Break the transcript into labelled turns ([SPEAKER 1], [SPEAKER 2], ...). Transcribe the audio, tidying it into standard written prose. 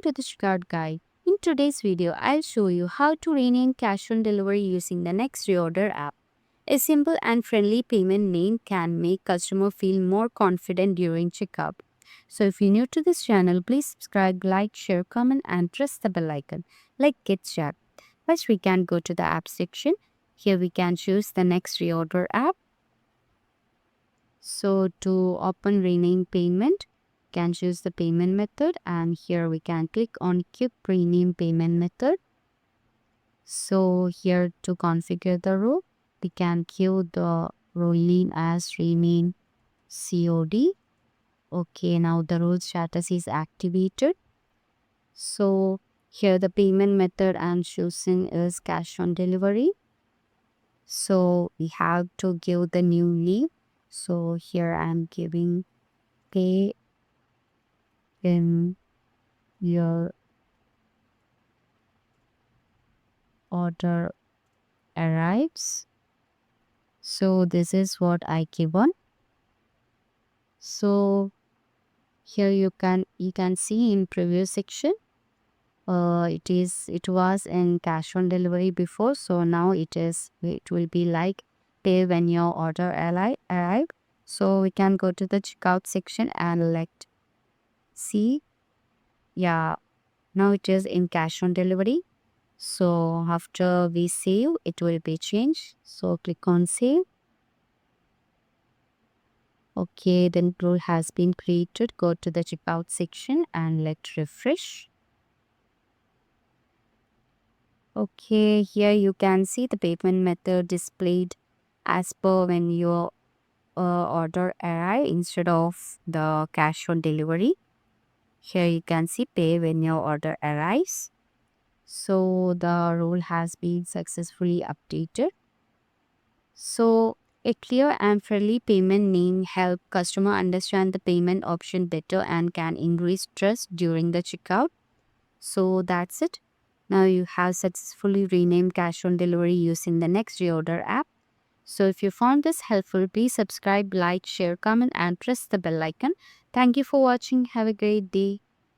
[SPEAKER 1] to the Checkout Guide. In today's video, I'll show you how to rename cash on delivery using the Next Reorder app. A simple and friendly payment name can make customer feel more confident during checkout. So if you're new to this channel, please subscribe, like, share, comment, and press the bell icon like Get Checked. First, we can go to the app section. Here we can choose the Next Reorder app. So to open rename payment, can choose the payment method, and here we can click on Quick Rename Payment Method. So here to configure the rule, we can give the rule name as Rename COD. Okay, now the rule status is activated. So here the payment method I'm choosing is cash on delivery. So we have to give the new name. So here I'm giving pay when your order arrives. So this is what I given. So here you can see in previous section it was in cash on delivery before, so now it will be like pay when your order arrive. So we can go to the checkout section and select see. Yeah, now it is in cash on delivery. So after we save, it will be changed. So click on save. Okay, then rule has been created. Go to the checkout section and let refresh. Okay, here you can see the payment method displayed as per when your order arrive instead of the cash on delivery. Here you can see pay when your order arrives. So the rule has been successfully updated. So a clear and friendly payment name help customer understand the payment option better and can increase trust during the checkout. So that's it. Now you have successfully renamed cash on delivery using the Next Reorder app. So if you found this helpful, please subscribe, like, share, comment, and press the bell icon. Thank you for watching. Have a great day.